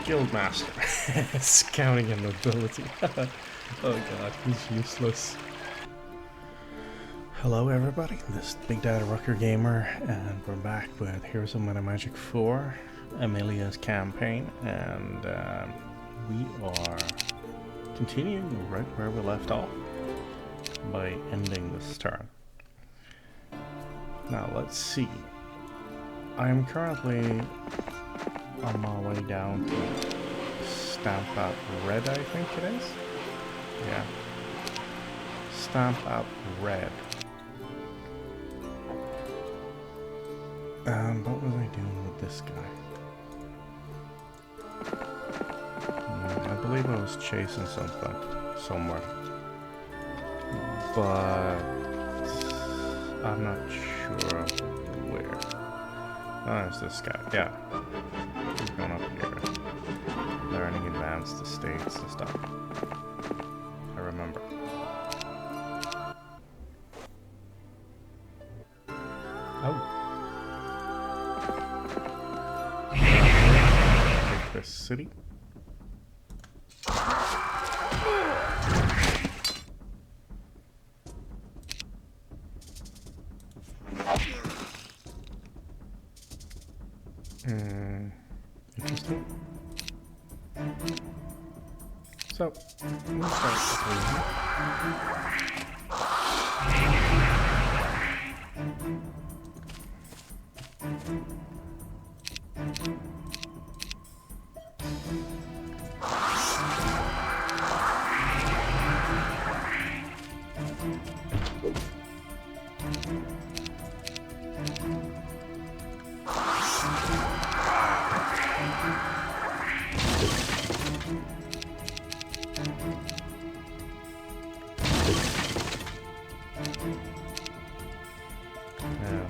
Guildmaster. Scouting and nobility. Oh god, he's useless. Hello everybody, this is Big Daddy Rucker Gamer, and we're back with Heroes of Might and Magic 4, Emilias campaign, and we are continuing right where we left off by ending this turn. Now let's see. I am currently on my way down to stamp out red, I think it is. Yeah. Stamp out red. And what was I doing with this guy? I believe I was chasing something somewhere. But I'm not sure where. Oh, it's this guy. Yeah. He's going up here. Learning advanced estates and stuff. I remember. Oh. Take this city. Interesting. So, we'll start with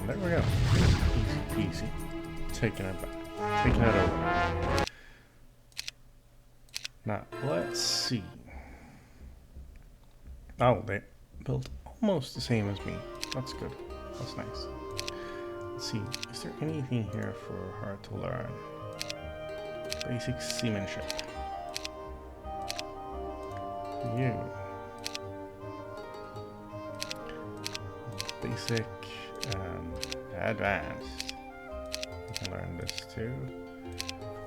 there we go. Easy peasy. Taking it back. Taking it over. Now, let's see. Oh, they built almost the same as me. That's good. That's nice. Let's see. Is there anything here for her to learn? Basic seamanship. You. Basic and advanced. I can learn this too.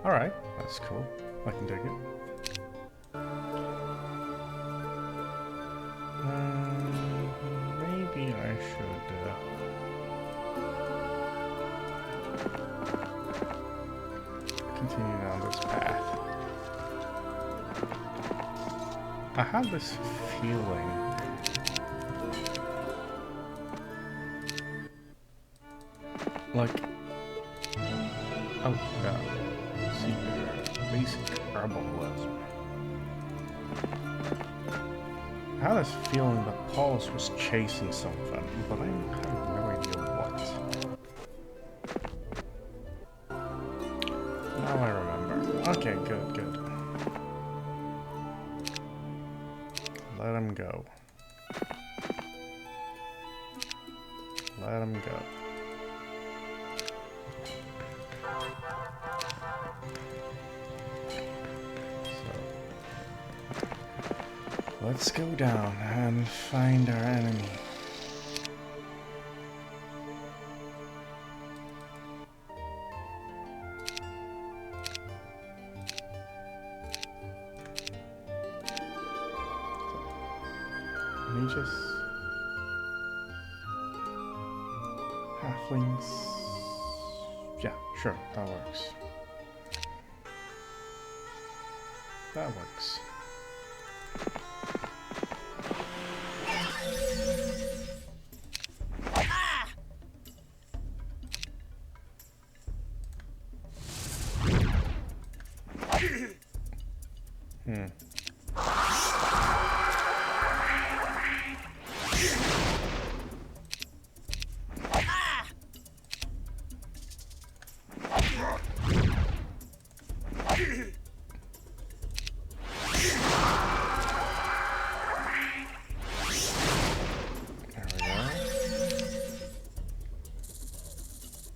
Alright, that's cool. I can dig it. Maybe I should continue down this path. I have this feeling like, oh god, see here, basic herbalism. I have this feeling that Paulus was chasing something, but I have no idea what. Now I remember. Okay, good. Let him go. Let him go. Let's go down and find our enemy. Mages. Halflings. Yeah, sure, that works. That works.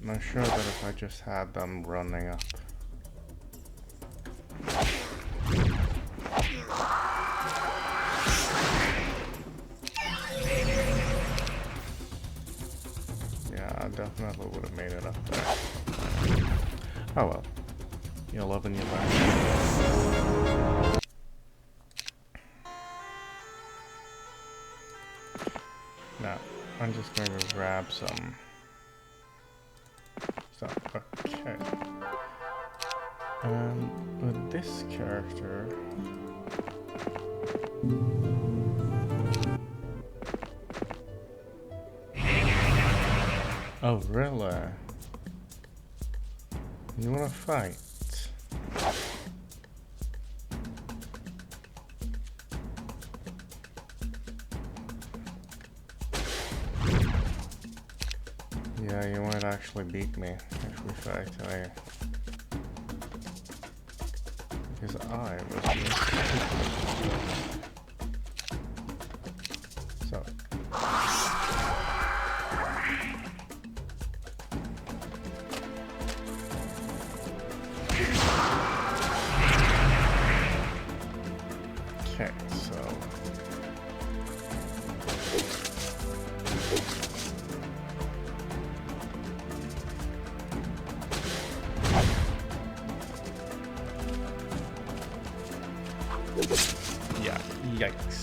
I'm sure that if I just had them running up. Never would have made it up there. Oh well. You love and you learn. Now, I'm just going to grab some stuff. Okay. With this character... Oh, really? You wanna fight? Yeah, you might actually beat me if we fight, because I was so. Okay, so. Yeah, yikes.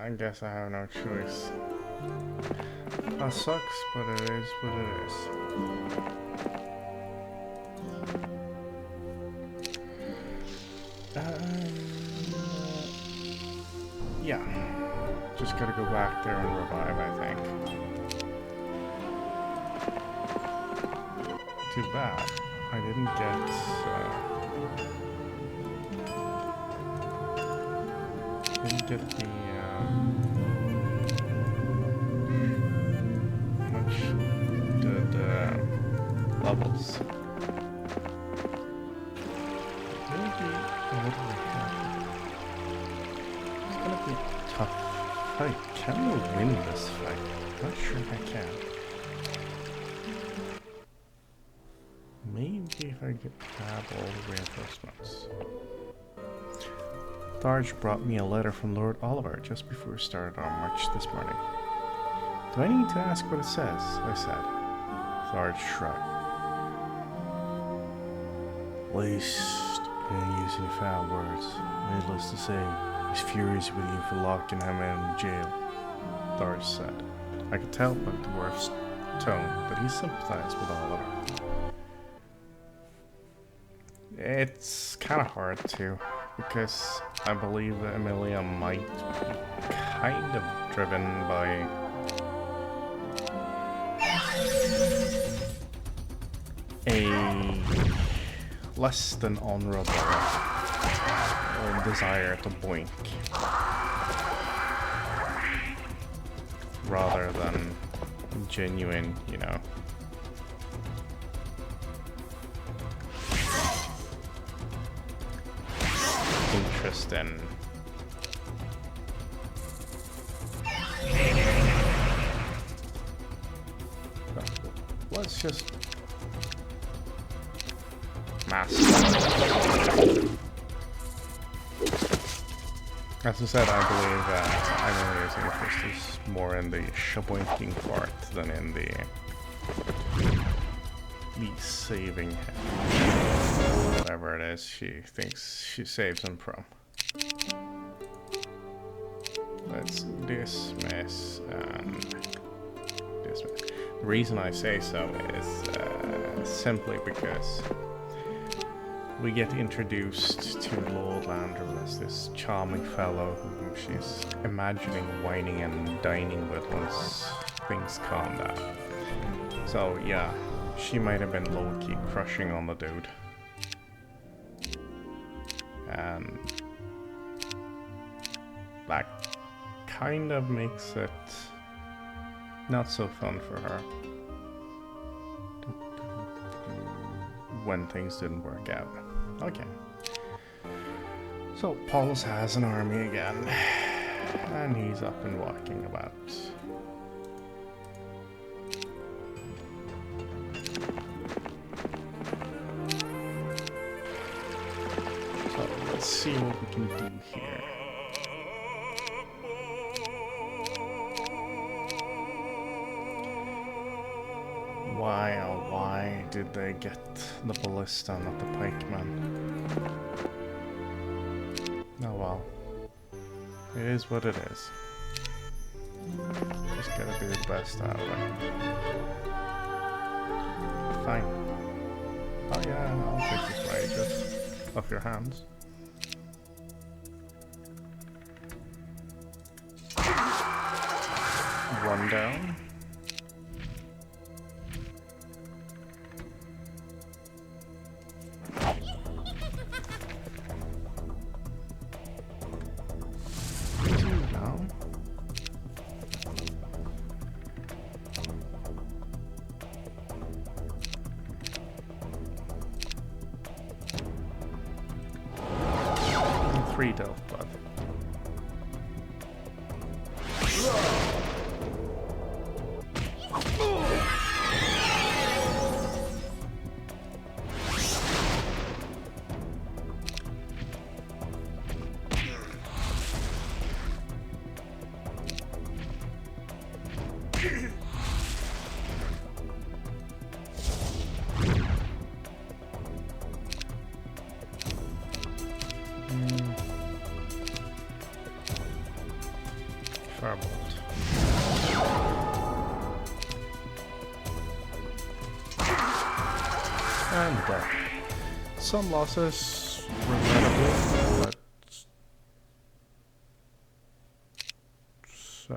I guess I have no choice. That sucks, but it is what it is. Yeah. Just gotta go back there and revive, I think. Too bad. I didn't get the levels. Maybe a little happy. It's gonna be a tough fight. Can we win this fight? Not sure if I can. Maybe if I grab all the reinforcements. Tharge brought me a letter from Lord Oliver just before we started our march this morning. Do I need to ask what it says? I said. Tharge shrugged. Waste and using foul words. Needless to say, he's furious with you for locking him in jail, Tharge said. I could tell by the dwarf's tone that he sympathized with Oliver. It's kind of hard to, because I believe that Emilia might be kind of driven by a less than honorable desire to boink rather than genuine, you know, interest in let's just mask. As I said, I believe Emilia's interest is more in the shaboinking part than in the saving him. Whatever it is she thinks she saves him from. Let's dismiss and dismiss. The reason I say so is simply because we get introduced to Lord Landrum as this charming fellow whom she's imagining whining and dining with once things calm down. So yeah, she might have been low-key crushing on the dude. And that kind of makes it not so fun for her when things didn't work out. Okay. So Paulus has an army again, and he's up and walking about. So let's see what we can do here. Why, oh why did they get the ballista, not the pikeman? Oh well. It is what it is. Just gotta do the best out of it. Fine. Oh yeah, I'll take this wages off your hands. One down. Three delve blood. Firebolt. And some losses, regrettably, but it's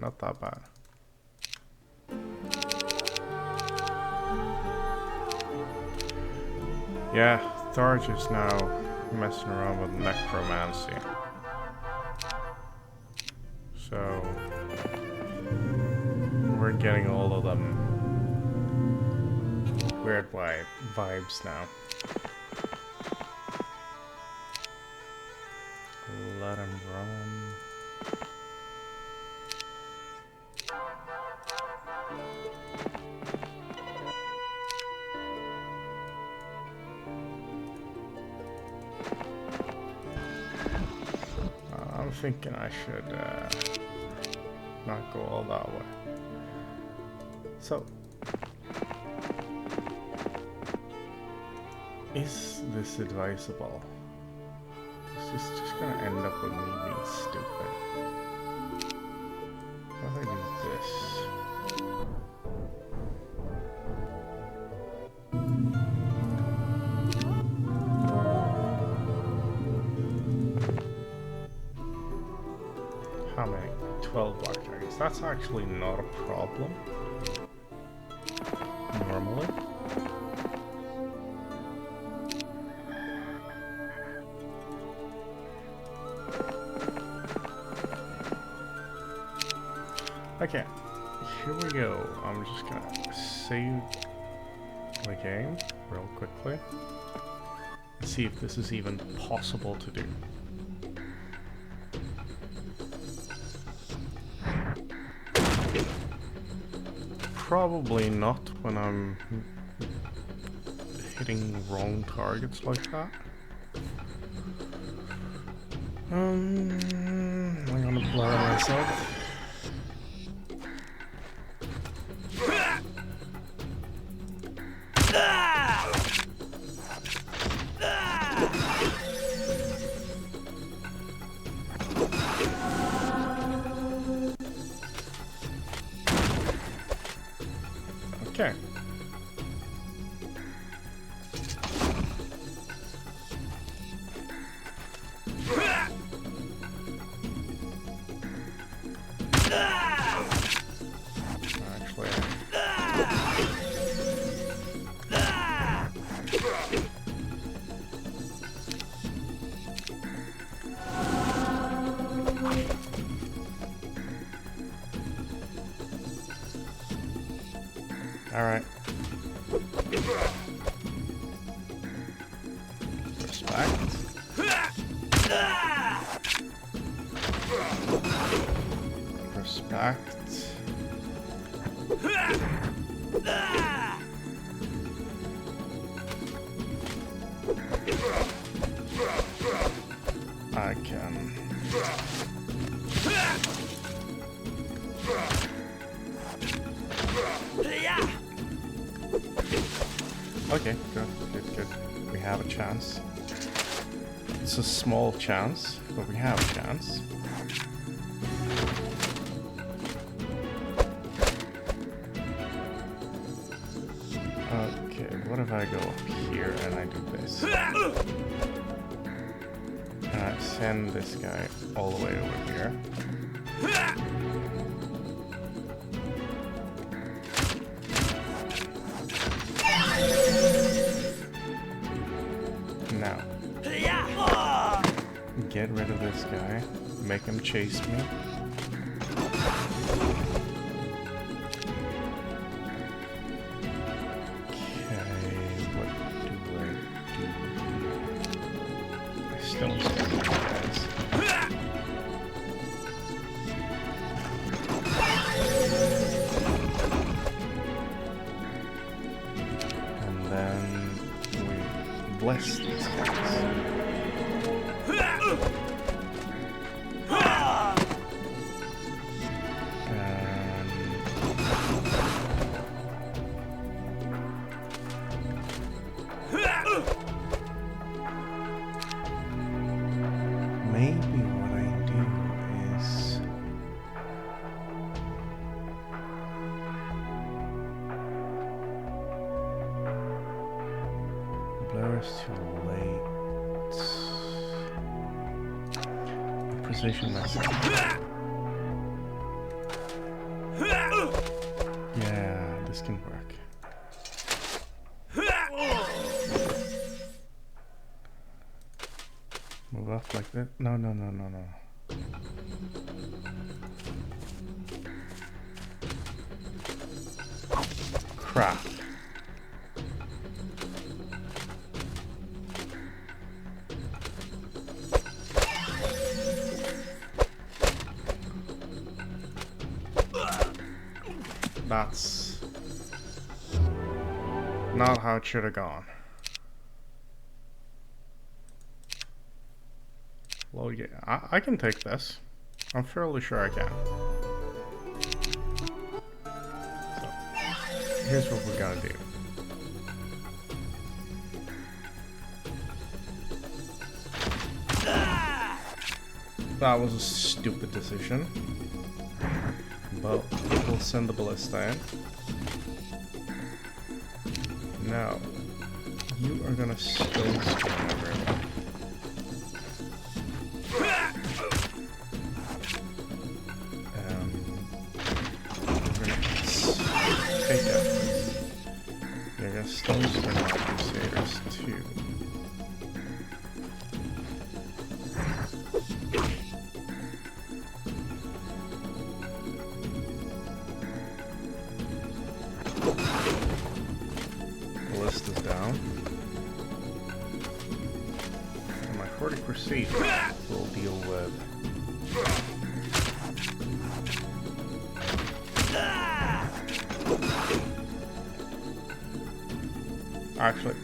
not that bad. Yeah, Tharge is now messing around with necromancy. So we're getting all of them weird vibes now. Let him run. I'm thinking I should not go all that way. So, is this advisable? Is this just gonna end up with me being stupid? What if I do this? How many? 12 black dragons. That's actually not a problem. Normally. Okay, here we go. I'm just gonna save the game real quickly. See if this is even possible to do. Probably not when I'm hitting wrong targets like that. I'm gonna blur myself. Okay. Actually, all right. Respect. Respect. I can. Okay, good. We have a chance. It's a small chance, but we have a chance. Okay, what if I go up here and I do this? And I send this guy all the way over here. Now, get rid of this guy, make him chase me. Don't stand on guys. And then we bless these guys. Maybe what I do is blur is too late. Position myself. Yeah, this can work. Move up like that. No. Crap. That's not how it should have gone. Well, yeah, I can take this. I'm fairly sure I can. So, here's what we're gonna do. That was a stupid decision. But we'll send the ballista in. Now, you are gonna stone spin everyone. Take out this. You're gonna stone spin my Crusaders too. Ballista's down. And my 40 Crusaders will deal with Actually,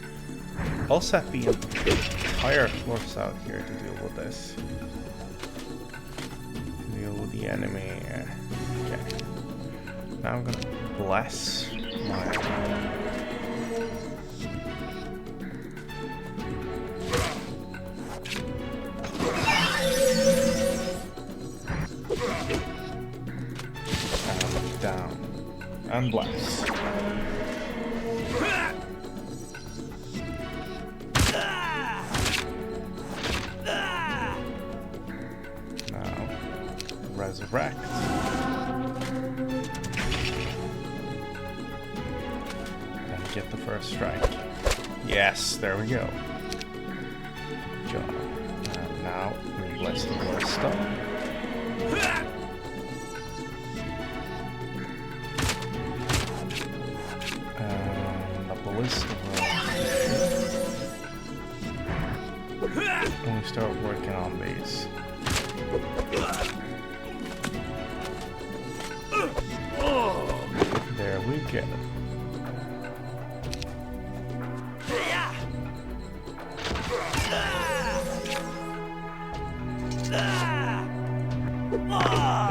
I'll set the entire force out here to deal with this. To deal with the enemy. Okay. Now I'm gonna bless my... down. And bless. Now, resurrect. And get the first strike. Yes, there we go. Good job. And now, we bless the ballista. And the ballista will... And we start working on these. There we go.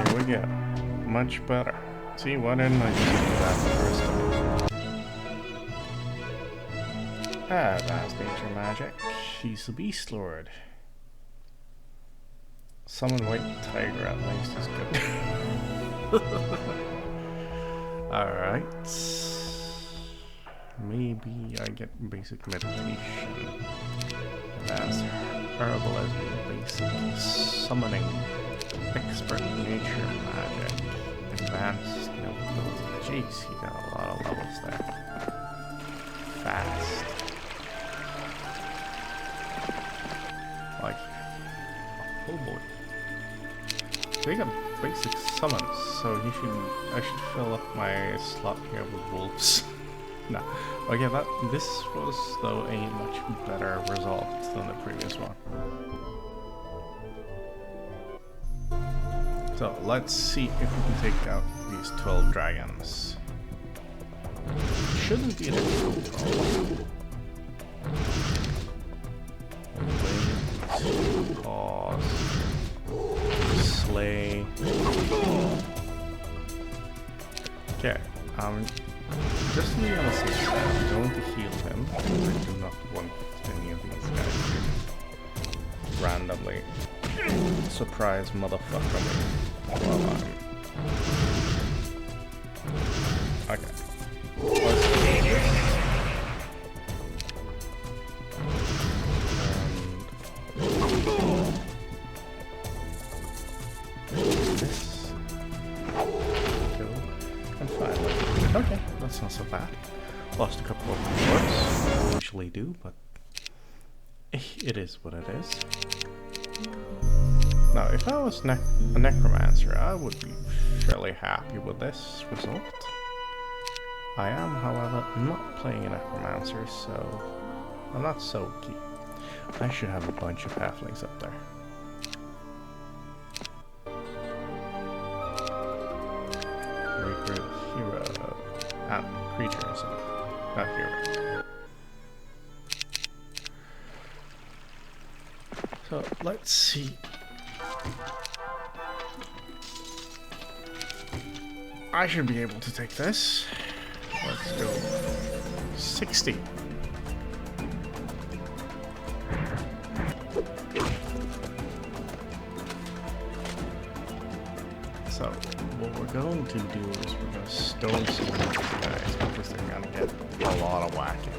There we go. Much better. See, why didn't I just do that the first time? Advanced nature magic. She's the Beast Lord. Summon White Tiger at least is good. Alright. Maybe I get basic meditation. Advanced herbalism, basic summoning, expert nature magic, advanced nobility. Jeez, he got a lot of levels there. Fast. Like, oh boy. They got basic summons, so I should fill up my slot here with wolves. No. Okay, this was though a much better result than the previous one. So let's see if we can take out these 12 dragons. Shouldn't be a difficult problem. Wait, pause, slay. Okay, just to be on the safe side, I'm going to heal him. I do not want any of these guys to randomly surprise motherfucker me while I'm... Okay. Okay, that's not so bad. Lost a couple of rewards. I usually do, but it is what it is. Now, if I was a necromancer, I would be fairly happy with this result. I am, however, not playing a necromancer, so I'm not so keen. I should have a bunch of halflings up there. Recruit hero. Creatures, not heroes. So let's see. I should be able to take this. Let's go 60. So what we're going to do is we're going to stone some of these guys because they're going to get a lot of whackings.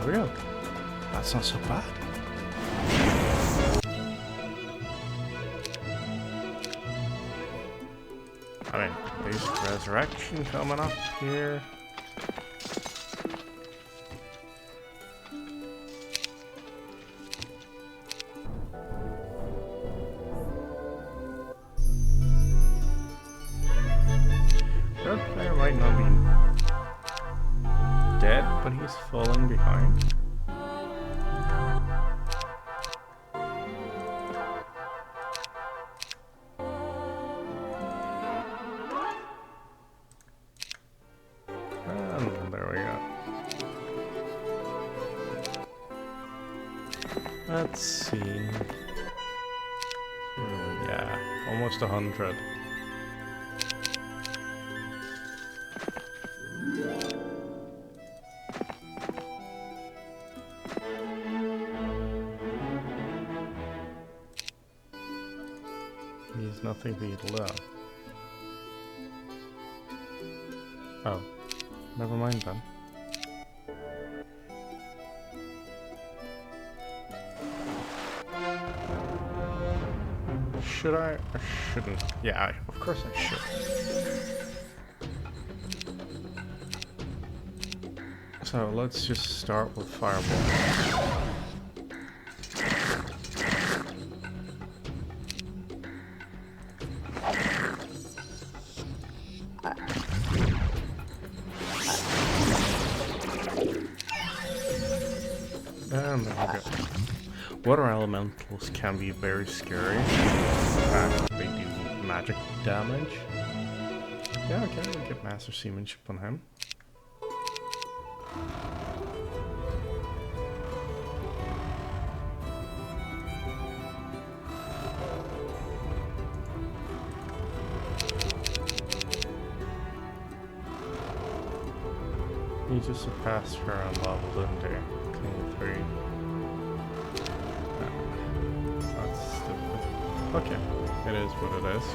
Really? That's not so bad. I mean, basic resurrection coming up here. falling behind. And there we go. Let's see. Yeah, almost 100. He's nothing below. Oh, never mind then. Should I or shouldn't? Yeah, of course I should. So let's just start with Fireball. And there we go. Water elementals can be very scary. In fact, they do magic damage. Yeah, okay, we'll get Master Seamanship on him. He just surpassed her on level, didn't he? 23. That's stupid. Okay, it is what it is.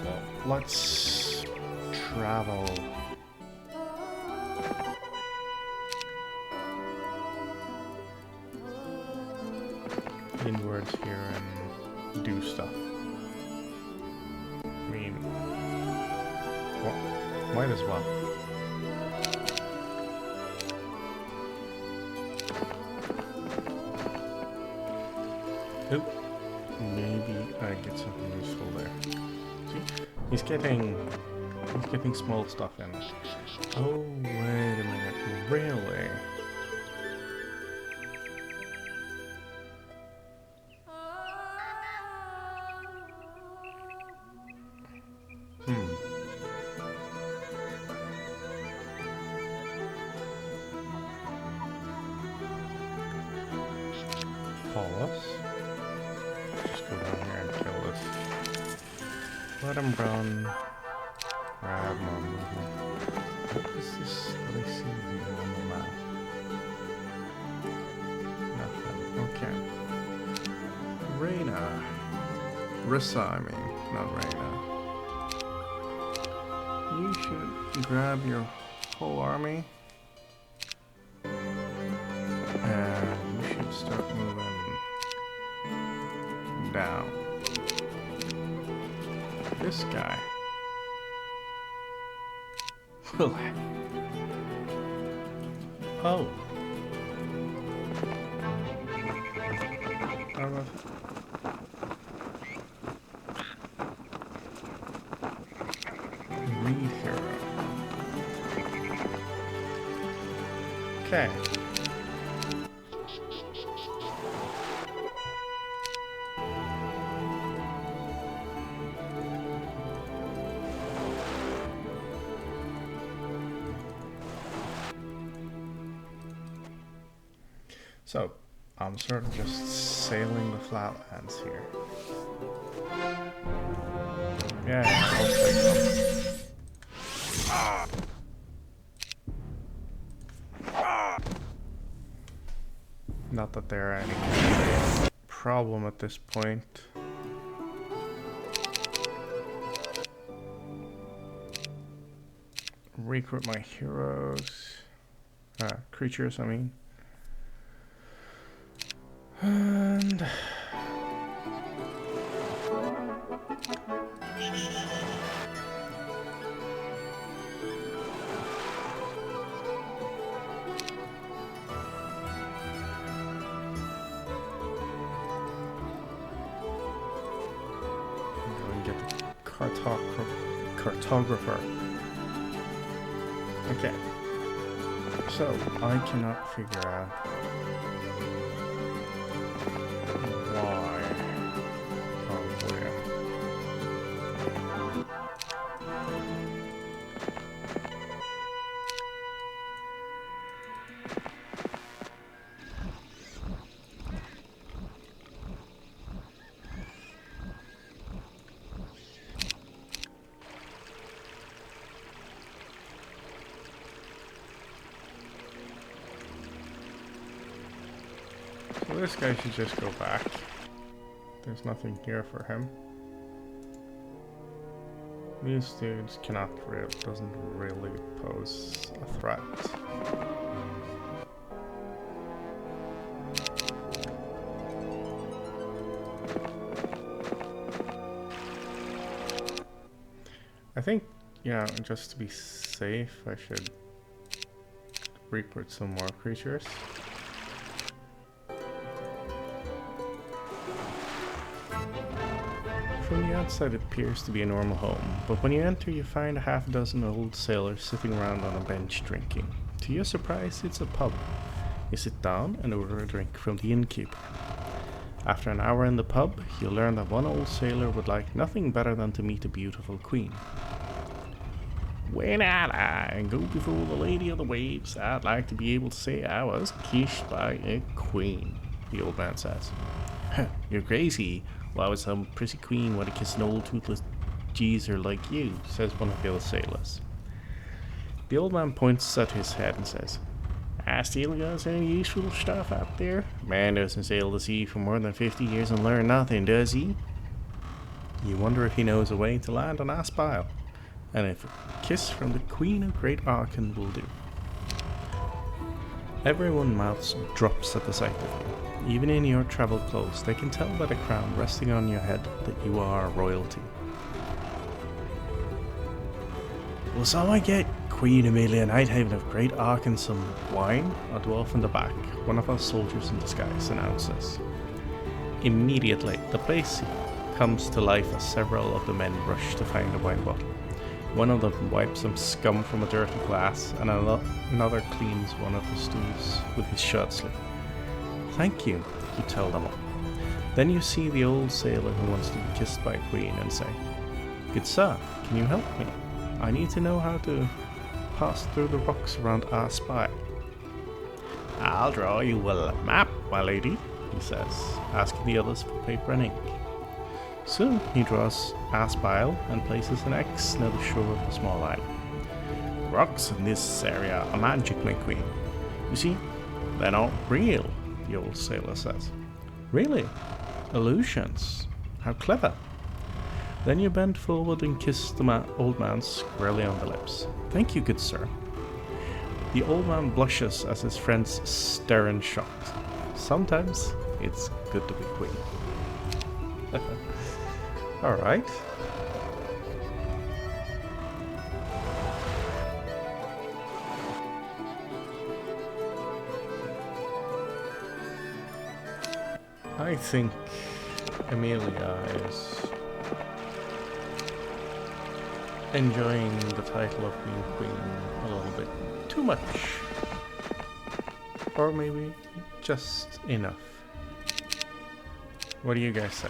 Well, let's travel. Inwards here and do stuff. I mean, well, might as well. Oop. Maybe I get something useful there. See? He's getting small stuff in. Oh, wait a minute. Really? Just go down here and kill this. Let him run. Grab more movement. What is this that I see here on the map? Nothing. Okay. Reyna. Rissa, I mean, not Reyna. You should grab your whole army. And you should start moving down. This guy. Oh. Read hero. Okay. So, I'm sort of just sailing the flatlands here. Yeah, I'll take them. Not that there are any kind of problem at this point. Recruit my heroes. Creatures, I mean. And get the cartographer. Okay. So, I cannot figure out why or where. So this guy should just go back. There's nothing here for him. These dudes doesn't really pose a threat. I think, yeah, just to be safe, I should recruit some more creatures. From the outside it appears to be a normal home, but when you enter you find a half dozen old sailors sitting around on a bench drinking. To your surprise, it's a pub. You sit down and order a drink from the innkeeper. After an hour in the pub, you learn that one old sailor would like nothing better than to meet a beautiful queen. When I go before the lady of the waves, I'd like to be able to say I was kissed by a queen, the old man says. You're crazy. Why would some pretty queen want to kiss an old toothless geezer like you, says one of the other sailors. The old man points at his head and says, I still got any useful stuff out there? Man doesn't sail the sea for more than 50 years and learn nothing, does he? You wonder if he knows a way to land on Azkaban, and if a kiss from the Queen of Great Arkan will do. Everyone's mouth drops at the sight of you. Even in your travel clothes, they can tell by the crown resting on your head that you are royalty. Will someone get Queen Emilia Nighthaven of Great Arkan some wine? A dwarf in the back, one of our soldiers in disguise, announces. Immediately, the place comes to life as several of the men rush to find a wine bottle. One of them wipes some scum from a dirty glass, and another cleans one of the stools with his shirt sleeve. Thank you, you tell them all. Then you see the old sailor who wants to be kissed by a queen and say, Good sir, can you help me? I need to know how to pass through the rocks around our spire. I'll draw you a map, my lady, he says, asking the others for paper and ink. Soon he draws Azkaban and places an X near the shore of the small island. The rocks in this area are magic, my queen. You see, they're not real, the old sailor says. Really? Illusions? How clever. Then you bend forward and kiss the old man squarely on the lips. Thank you, good sir. The old man blushes as his friends stare in shock. Sometimes it's good to be queen. Alright. I think Emilia is enjoying the title of being queen a little bit too much. Or maybe just enough. What do you guys say?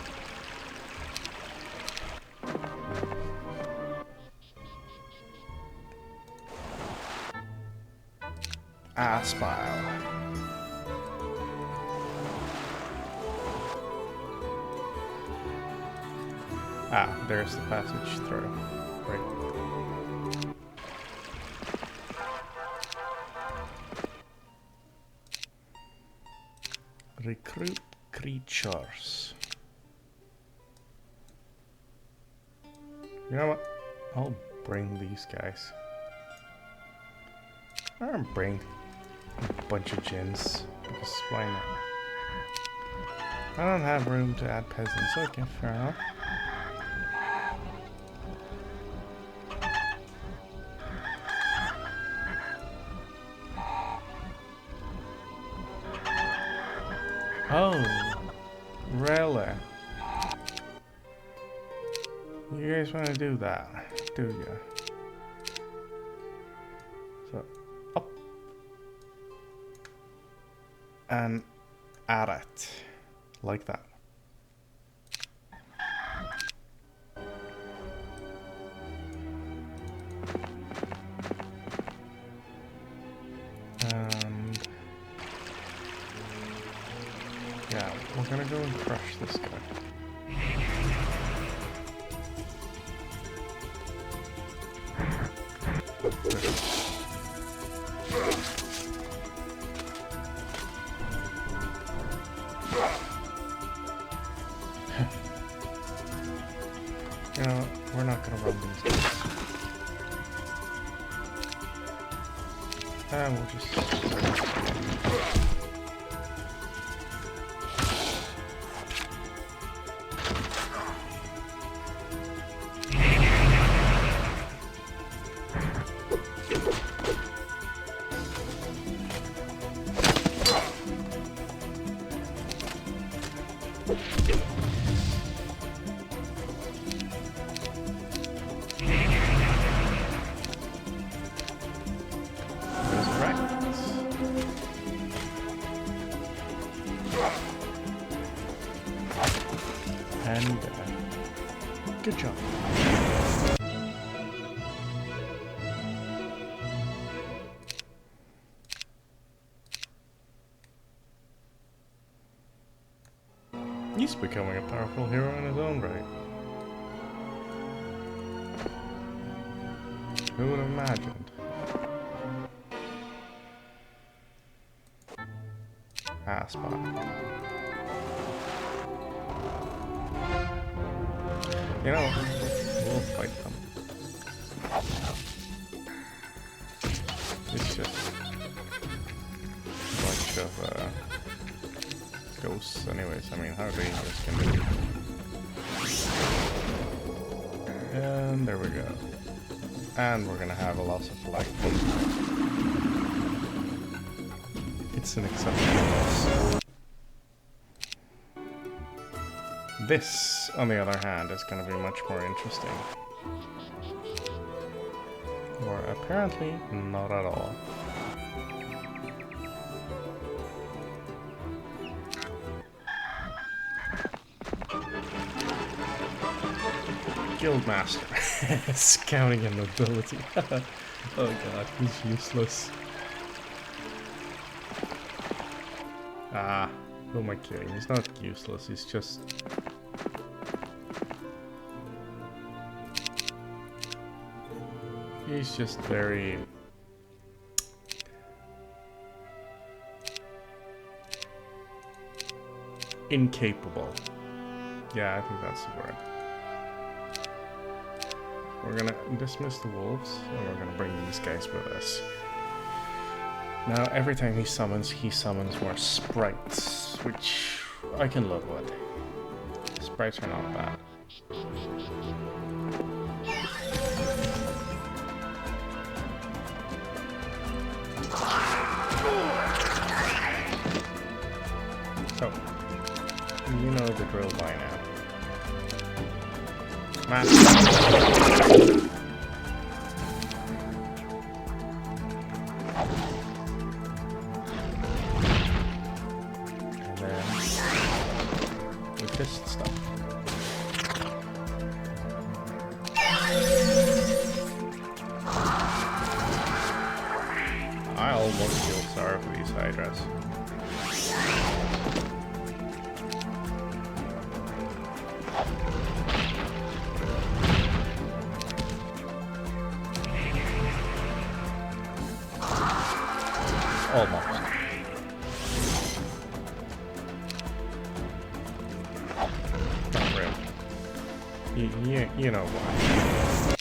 Azkaban. Ah, there's the passage through. Right. Recruit creatures. You know what? I'll bring these guys. I'll bring a bunch of gins, because why not? I don't have room to add peasants. Okay, fair enough. Oh, really? You guys want to do that, do you? So, up. And at it. Like that. And yeah, we're gonna go and crush this guy. You know, we're not gonna run these guys. And we'll just... And good job. He's becoming a powerful hero in his own right. Who would have imagined? Azkaban. You know, we'll fight them. It's just a bunch of ghosts anyways. I mean, how dangerous can they be? And there we go. And we're gonna have a loss of life. It's an exceptional loss. This, on the other hand, is going to be much more interesting. Or apparently not at all. Guildmaster. Scouting and nobility. Oh god, he's useless. Ah, who am I kidding? He's not useless, he's just... He's just very... incapable. Yeah, I think that's the word. We're gonna dismiss the wolves, and we're gonna bring these guys with us. Now, every time he summons more sprites, which I can live with. Sprites are not bad. So, you know the drill by now. Master. Fist stuff. I almost feel sorry for these hydras. Almost. You know why.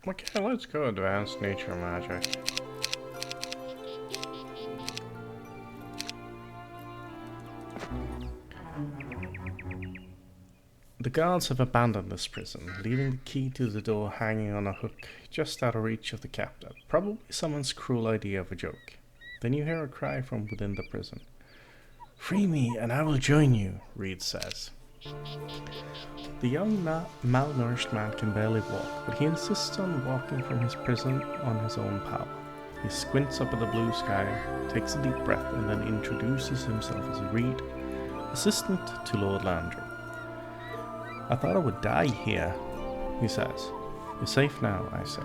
Okay, let's go advanced nature magic. The guards have abandoned this prison, leaving the key to the door hanging on a hook just out of reach of the captive. Probably someone's cruel idea of a joke. Then you hear a cry from within the prison. Free me and I will join you, Reed says. The young malnourished man can barely walk, but he insists on walking from his prison on his own power. He squints up at the blue sky, takes a deep breath, and then introduces himself as Reed, assistant to Lord Landry. I thought I would die here, he says. You're safe now, I say.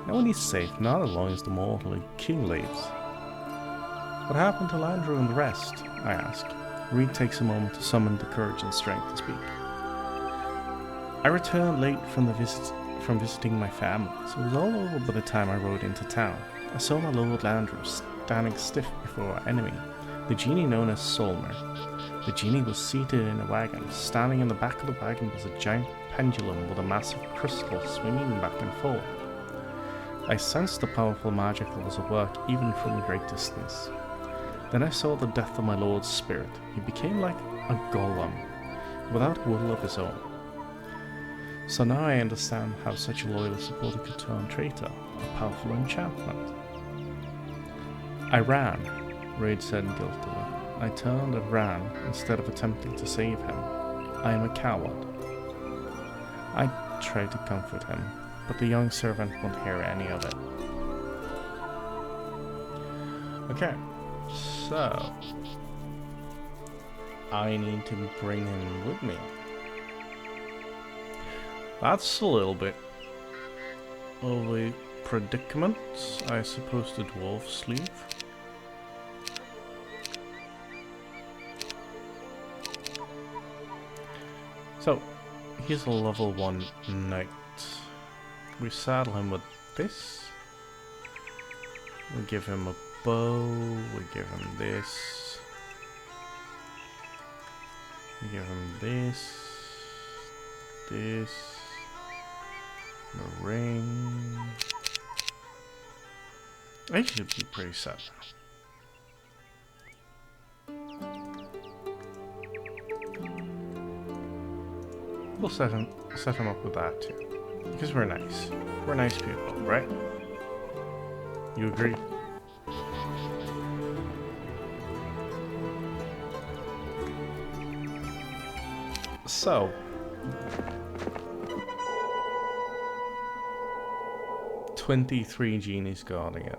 No one is safe, not as long as the mortal king lives. What happened to Landry and the rest? I ask. Reed takes a moment to summon the courage and strength to speak. I returned late from visiting my family, so it was all over by the time I rode into town. I saw my Lord Landry standing stiff before our enemy, the genie known as Solmer. The genie was seated in a wagon. Standing in the back of the wagon was a giant pendulum with a massive crystal swinging back and forth. I sensed the powerful magic that was at work even from a great distance. Then I saw the death of my lord's spirit. He became like a golem, without will of his own. So now I understand how such a loyal supporter could turn traitor, a powerful enchantment. I ran, Reed said guiltily. I turned and ran instead of attempting to save him. I am a coward. I tried to comfort him, but the young servant wouldn't hear any of it. Okay, so I need to bring him with me. That's a little bit of a predicament. I suppose the dwarves leave. So, he's a level 1 knight. We saddle him with this. We give him a bow. We give him this. We give him this. This. A ring. I should be pretty set now. We'll set him up with that too. Because we're nice. We're nice people, right? You agree? So 23 genies guarding it.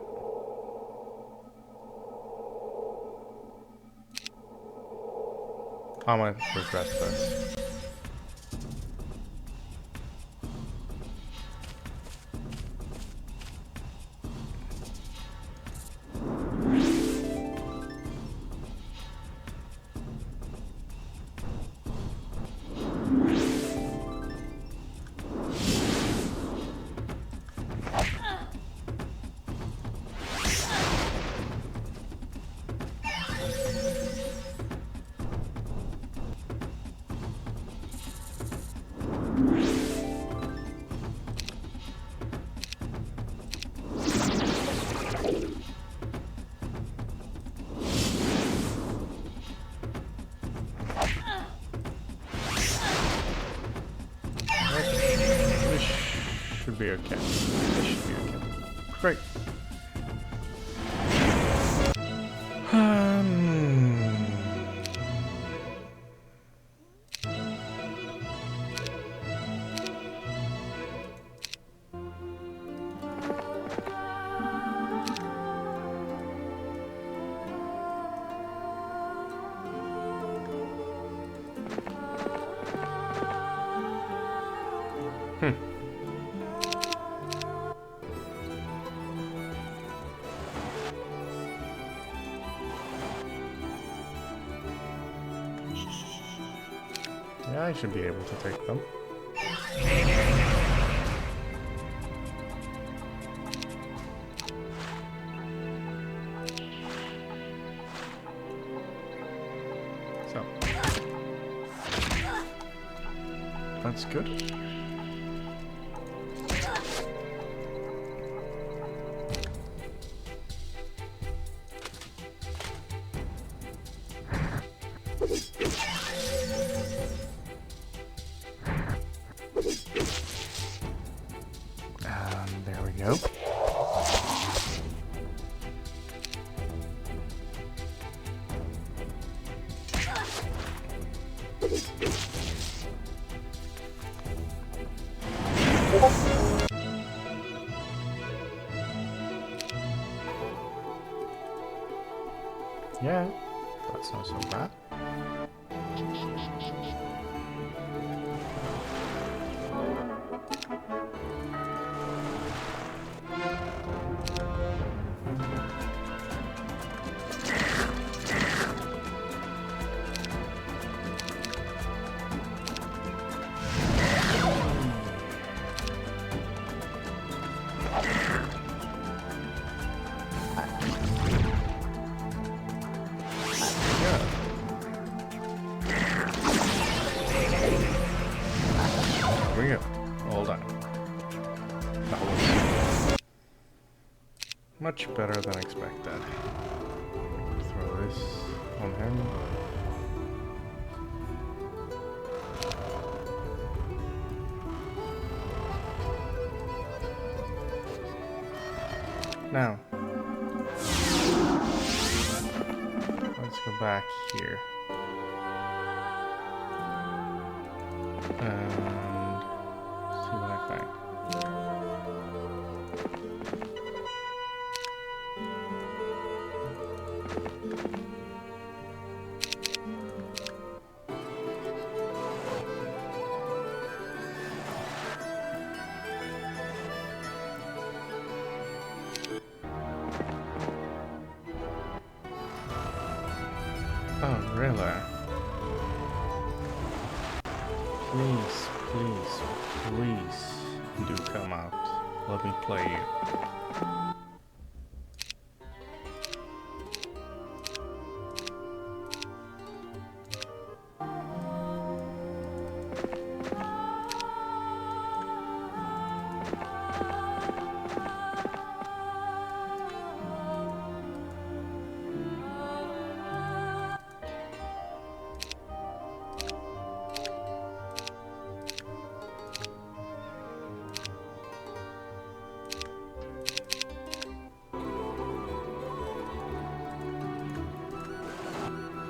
I might regret this. Should be okay. This should be okay. Great. Yeah, I should be able to take them. So. That's good. There we go. Yeah, that's not so bad. Much better than expected. Throw this on him. Now, let's go back here. And see what I find. Oh, really? Please, please, please do come out. Let me play you.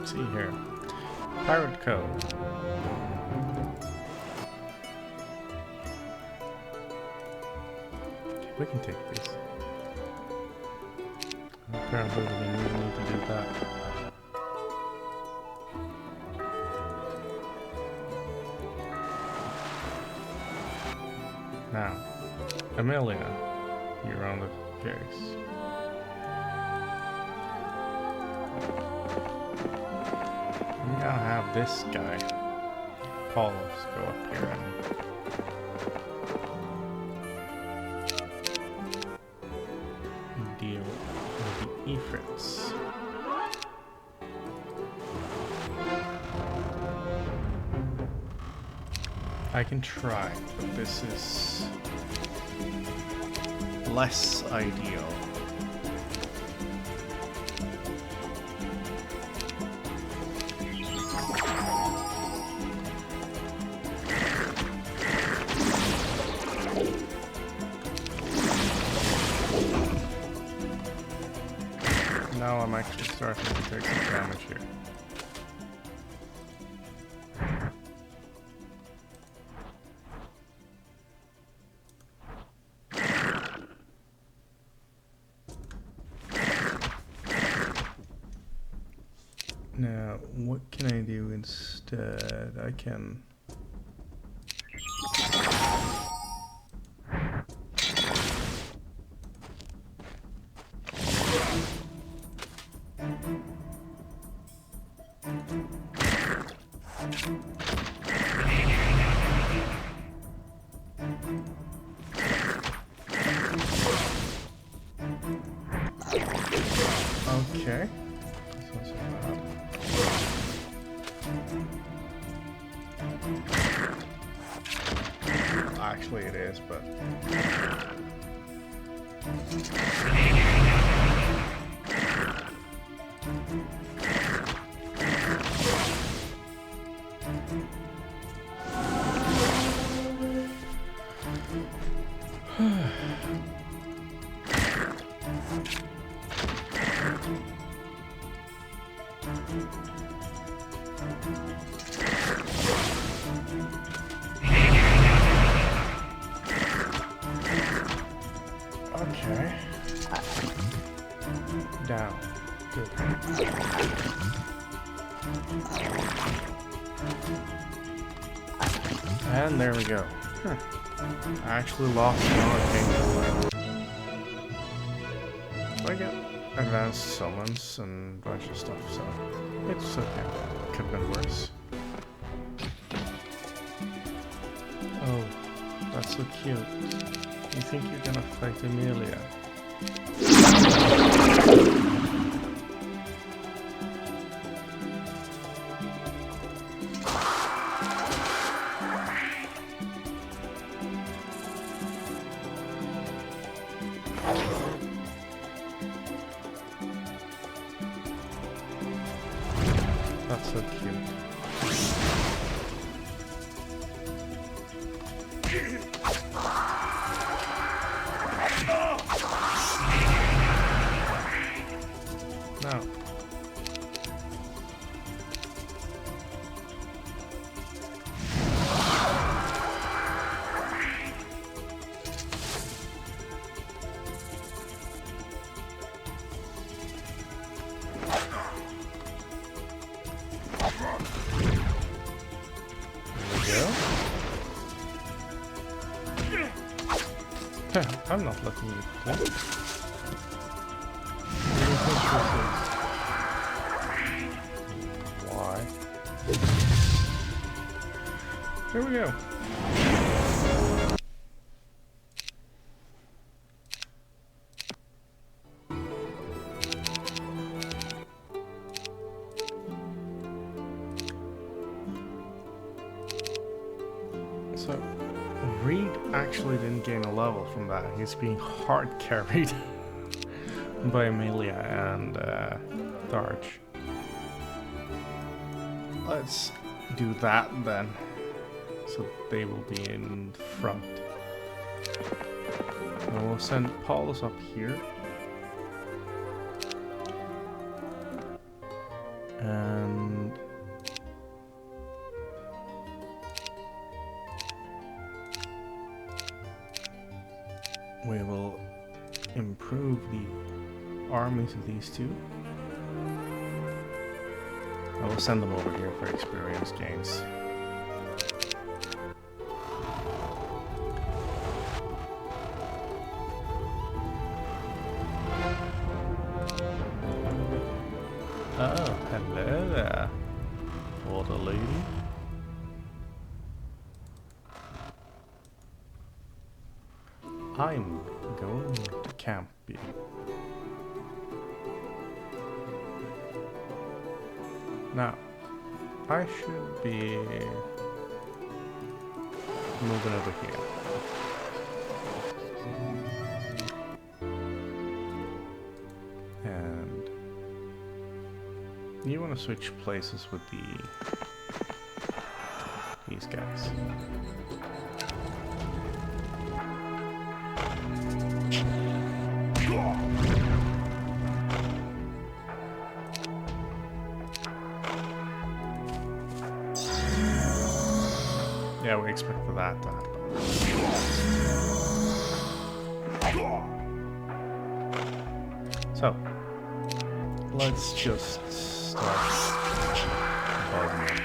See here. Pirate code. We can take these. Apparently we need to do that. Now, Emilia, you're on the case. I'm gonna have this guy, Paulus, go up here and deal with the Ifrits. I can try, but this is less ideal. Now I'm actually starting to take some damage here. Now, what can I do instead? I can... Okay. That's not so bad. Actually it is, but... Okay. Down. Good. And there we go. Huh. I actually lost the arcane. I get advanced summons and a bunch of stuff, so it's okay. Could have been worse. Oh, that's so cute. You think you're gonna fight Emilia? That's so cute. No. I'm not letting you play. Why? Here we go. So Reed actually didn't gain a level from that. He's being hard carried by Emilia and Darch. Let's do that then, so they will be in front. And we'll send Paulus up here. And we will improve the armies of these two. I will send them over here for experience gains. Oh, hello there, water lady. I'm going to camp you. Now, I should be moving over here. And you want to switch places with these guys. Yeah, we expected that to happen. So, let's just start buzzing.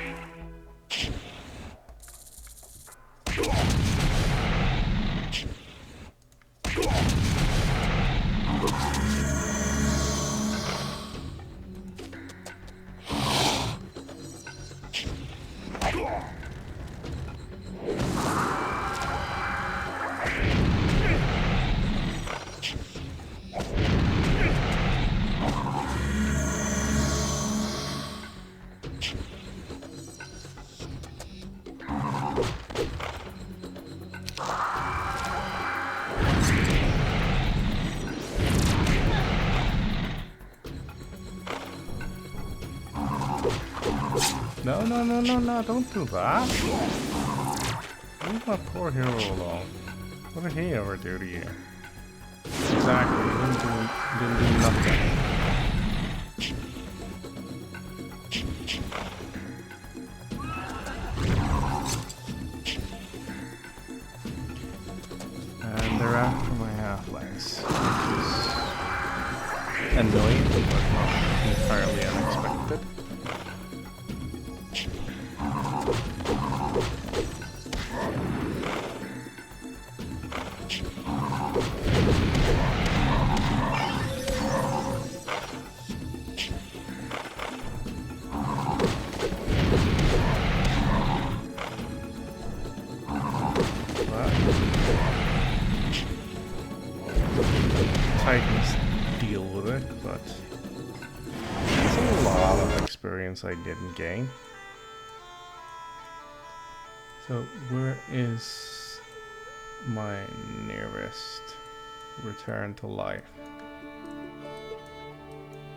No, don't do that. Leave my poor hero alone. What did he ever do to you? Exactly, he didn't do nothing. And they're after my halflings, which is annoying. but not entirely unexpected. Titans deal with it, but it's a lot of experience I didn't gain. So where is my nearest return to life?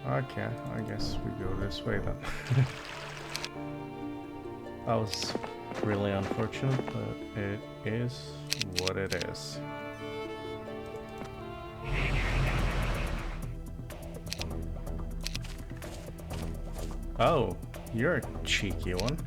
Okay, I guess we go this way then. That was really unfortunate, but it is what it is. Oh, you're a cheeky one.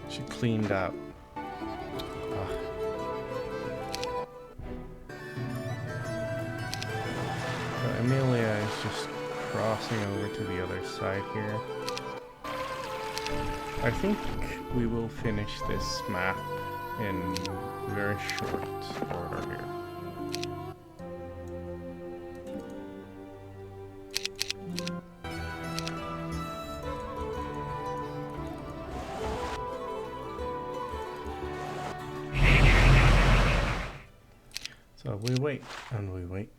She cleaned up. So Emilia is just crossing over to the other side here. I think we will finish this map in very short order here. So we wait and we wait.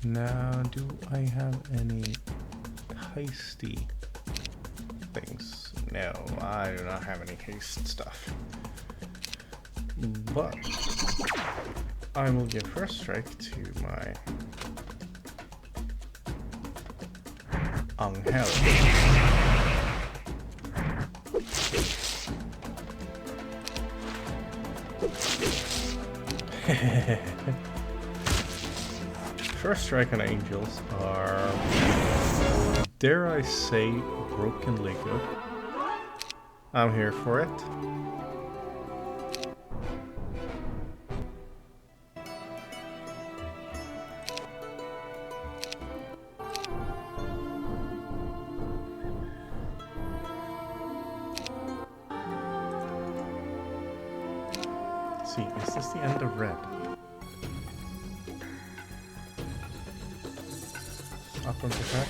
Now, do I have any hasty things? No, I do not have any haste stuff. But I will give first strike to my Angel. First strike on angels are, dare I say, brokenly good. I'm here for it. Let's see, is this the end of red? Up on protect.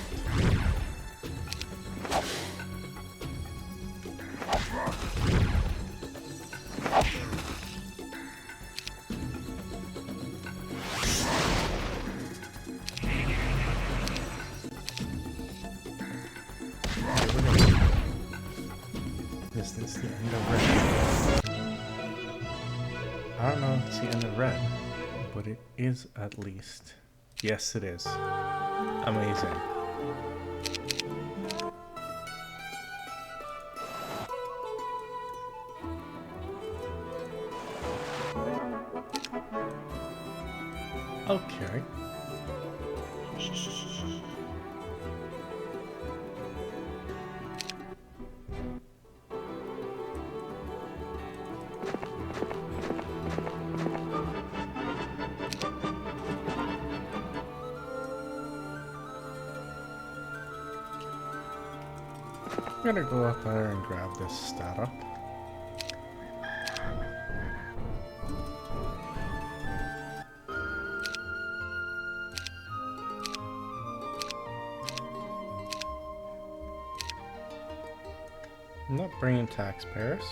Is this the end of red? I don't know if it's the end of red, but it is at least. Yes, it is. Amazing. Okay. I'm gonna go up there and grab this stat up. I'm not bringing taxpayers.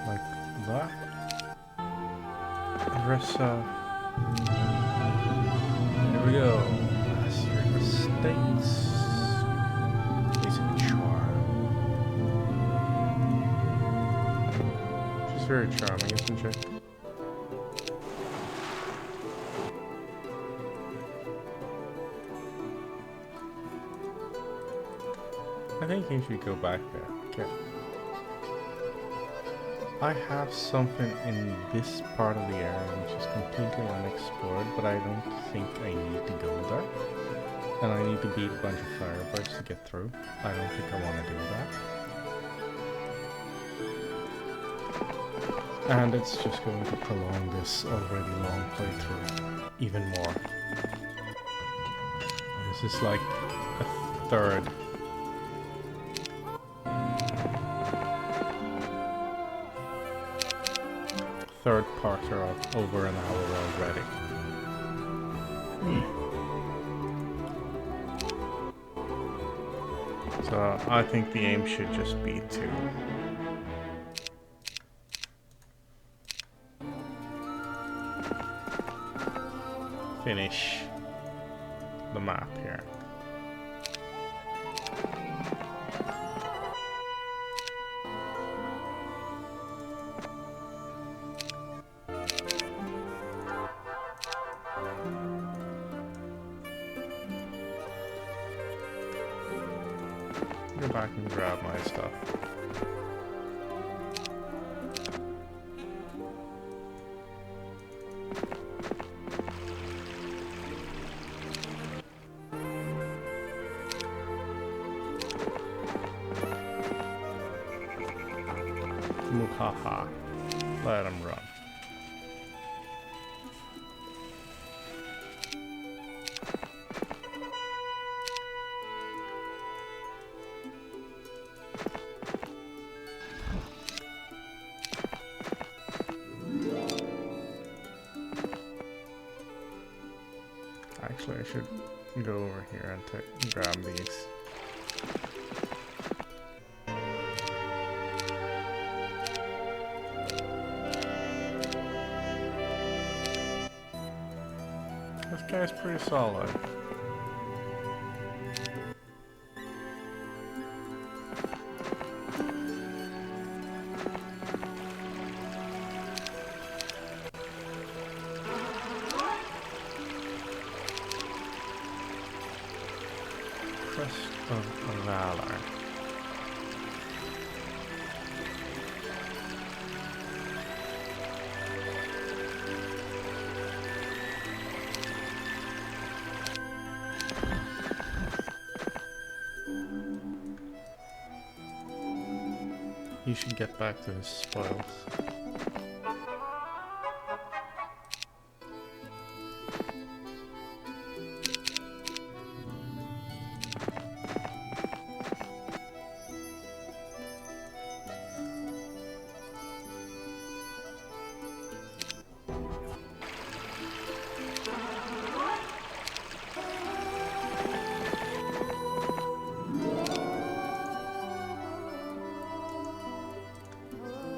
Like that. Ressa. Here we go. Master Estates. Basic charm. She's very charming, isn't she? I think you should go back there. Okay. I have something in this part of the area which is completely unexplored, but I don't think I need to go there. And I need to beat a bunch of firebirds to get through. I don't think I want to do that. And it's just going to prolong this already long playthrough even more. This is like a third parter of over an hour already. So I think the aim should just be to finish the map here. Go back and grab my stuff. Muhaha. Let him run. Actually, I should go over here and grab these. This guy's pretty solid. Crest of Valor. You should get back to his spoils.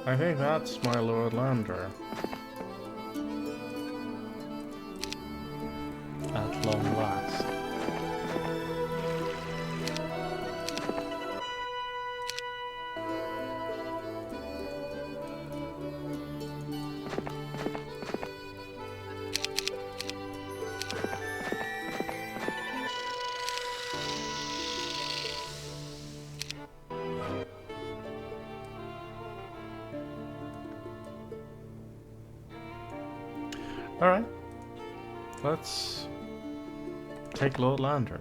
I think that's my Lord Lander. At long last. Alright, let's take Lord Lander.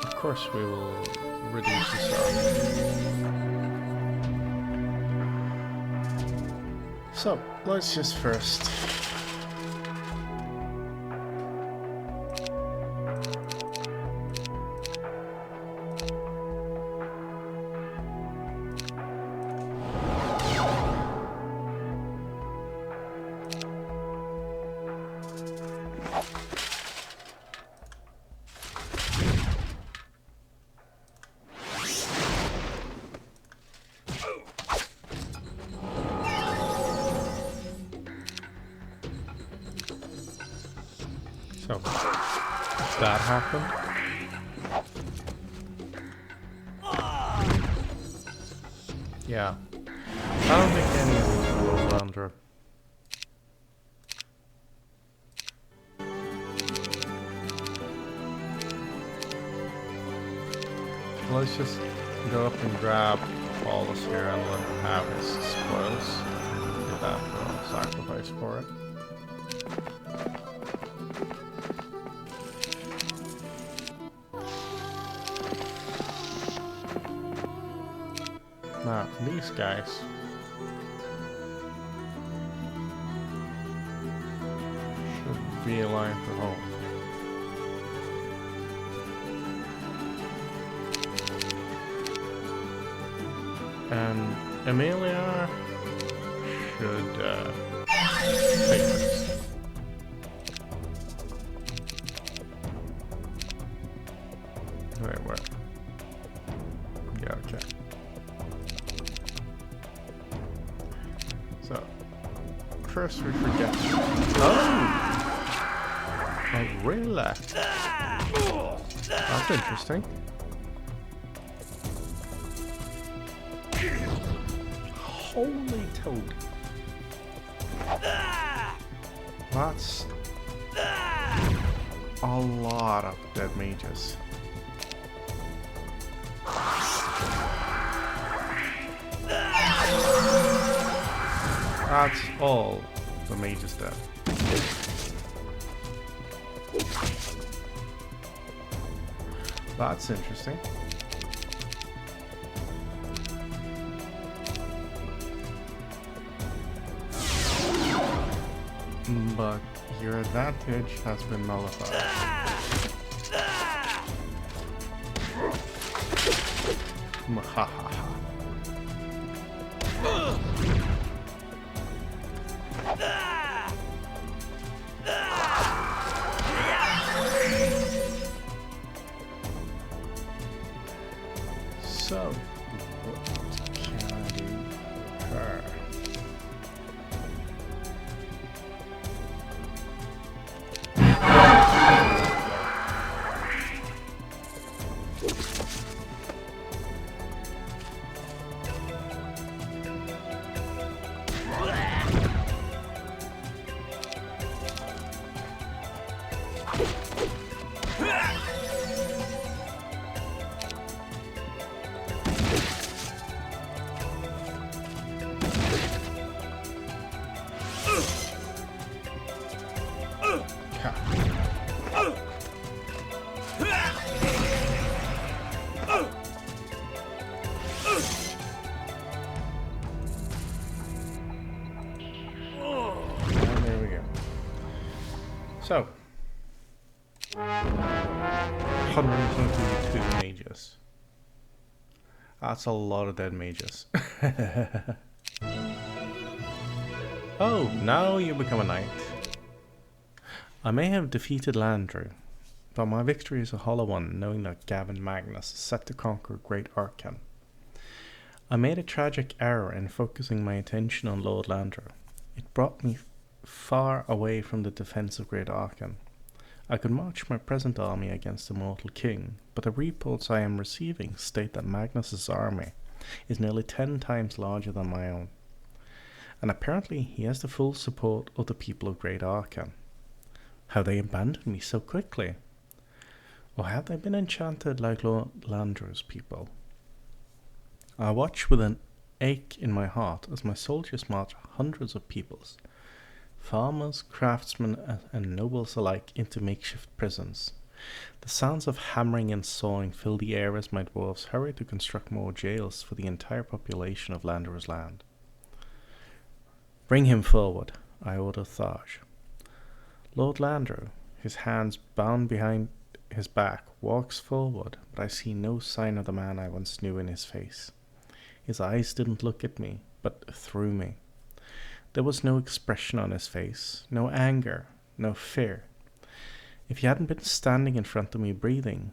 Of course we will reduce the size. So, let's just first So, that happened. Yeah. I don't think any of these will round her. Let's just go up and grab Paulus here and let him have his spoils. Get that sacrifice for it. Now, these guys should be aligned for home. And Emilia should take this. Wait, where? Yeah, okay. So, first we forget. Oh, really? That's interesting. Holy toad. That's a lot of dead mages. That's all the mages dead. That's interesting. But your advantage has been nullified. Mwahaha. So, what can I do for her? So, 122 mages. That's a lot of dead mages. Oh, now you become a knight. I may have defeated Landru, but my victory is a hollow one, knowing that Gavin Magnus is set to conquer Great Arkan. I made a tragic error in focusing my attention on Lord Landru. It brought me far away from the defense of Great Arkan. I could march my present army against the mortal king, but the reports I am receiving state that Magnus's army is nearly 10 times larger than my own. And apparently he has the full support of the people of Great Arkan. Have they abandoned me so quickly? Or have they been enchanted like Lord Landru's people? I watch with an ache in my heart as my soldiers march hundreds of peoples, farmers, craftsmen, and nobles alike, into makeshift prisons. The sounds of hammering and sawing fill the air as my dwarves hurry to construct more jails for the entire population of Landru's land. Bring him forward, I order Tharj. Lord Landru, his hands bound behind his back, walks forward, but I see no sign of the man I once knew in his face. His eyes didn't look at me, but through me. There was no expression on his face, no anger, no fear. If he hadn't been standing in front of me breathing,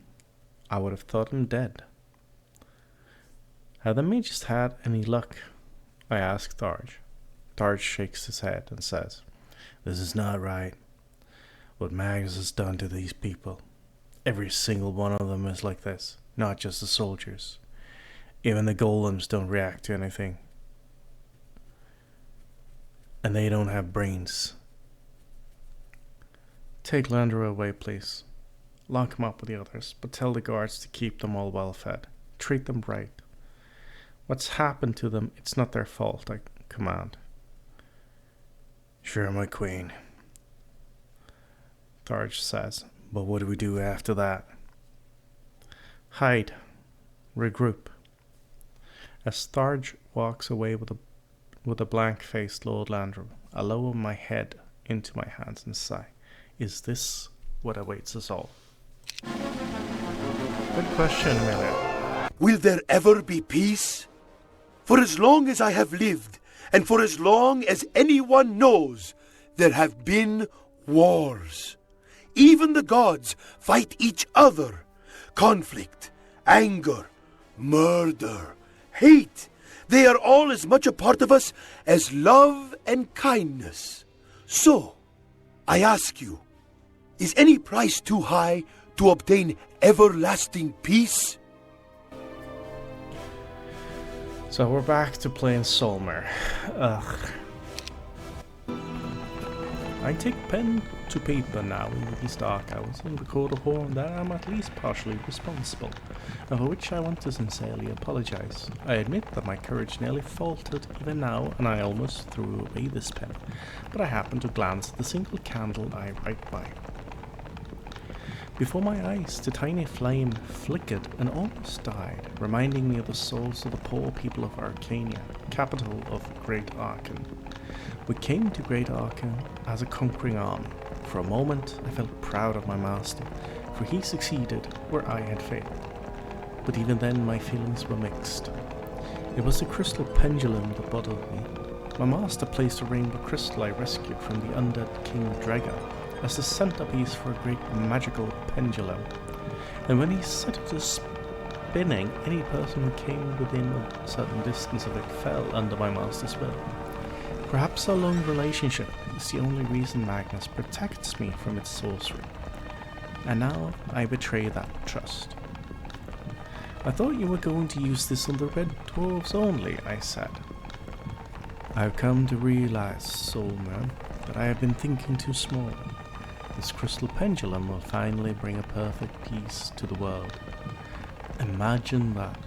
I would have thought him dead. Have the mages had any luck? I ask Tharj. Tharj shakes his head and says, "This is not right. What Magnus has done to these people. Every single one of them is like this, not just the soldiers. Even the golems don't react to anything. And they don't have brains. Take Landru away, please. Lock him up with the others, but tell the guards to keep them all well fed. Treat them right. What's happened to them, it's not their fault, I command. Sure, my queen, Tharge says, but what do we do after that? Hide. Regroup. As Tharge walks away with a blank-faced Lord Landrum, I lower my head into my hands and sigh. Is this what awaits us all? Good question, Emilias. Will there ever be peace? For as long as I have lived, and for as long as anyone knows, there have been wars. Even the gods fight each other. Conflict, anger, murder, hate. They are all as much a part of us as love and kindness. So, I ask you, is any price too high to obtain everlasting peace? So we're back to playing Solmer. Ugh. I take pen to paper now in these dark hours and record a horror that I'm at least partially responsible, and for which I want to sincerely apologize. I admit that my courage nearly faltered even now, and I almost threw away this pen, but I happened to glance at the single candle I write by. Before my eyes, the tiny flame flickered and almost died, reminding me of the souls of the poor people of Arcania, capital of Great Arkan. We came to Great Arkan as a conquering army. For a moment, I felt proud of my master, for he succeeded where I had failed. But even then, my feelings were mixed. It was the crystal pendulum that bothered me. My master placed a rainbow crystal I rescued from the undead King Dragon as the centerpiece for a great magical pendulum, and when he set it to spinning, any person who came within a certain distance of it fell under my master's will. Perhaps our long relationship is the only reason Magnus protects me from its sorcery, and now I betray that trust. I thought you were going to use this on the red dwarves only, I said. I've come to realize, Soulman, that I have been thinking too small. This crystal pendulum will finally bring a perfect peace to the world. Imagine that.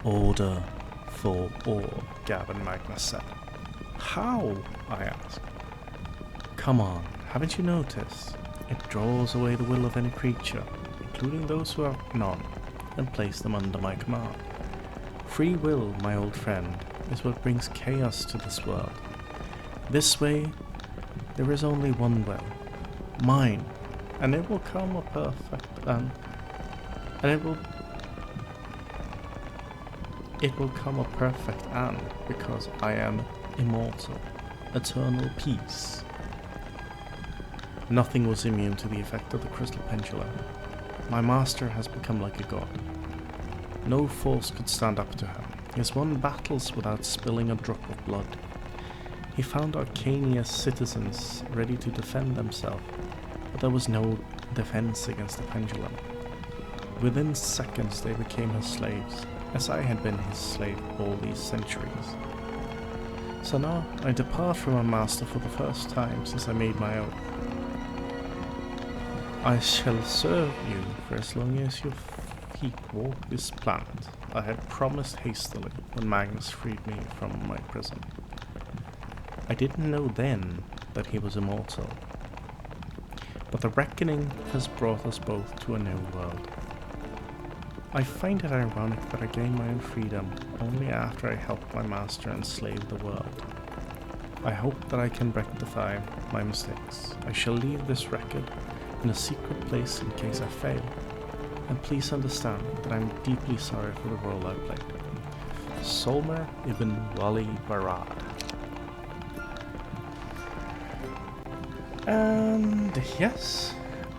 Order for all, Gavin Magnus said. How? I asked. Come on, haven't you noticed? It draws away the will of any creature, including those who have none, and place them under my command. Free will, my old friend, is what brings chaos to this world. This way, there is only one will. Mine, and it will come a perfect and it will come a perfect end because I am immortal, eternal peace. Nothing was immune to the effect of the crystal pendulum. My master has become like a god. No force could stand up to him. He has won battles without spilling a drop of blood. He found Arcania's citizens ready to defend themselves, but there was no defense against the pendulum. Within seconds they became his slaves, as I had been his slave all these centuries. So now I depart from my master for the first time since I made my oath. I shall serve you for as long as your feet walk this planet, I had promised hastily when Magnus freed me from my prison. I didn't know then that he was immortal. But the reckoning has brought us both to a new world. I find it ironic that I gained my own freedom only after I helped my master enslave the world. I hope that I can rectify my mistakes. I shall leave this record in a secret place in case I fail. And please understand that I'm deeply sorry for the role I played. Solmer ibn Wali Barad. And yes,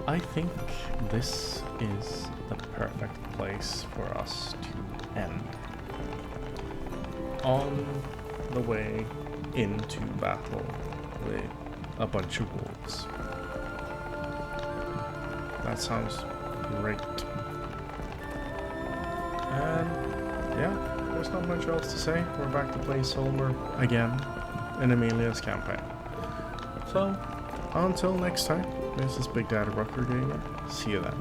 I think this is the perfect place for us to end. On the way into battle with a bunch of wolves. That sounds great. And yeah, there's not much else to say. We're back to play Solmer again in Emilias campaign. So, until next time, this is Big Daddy Rocker Gamer. See you then.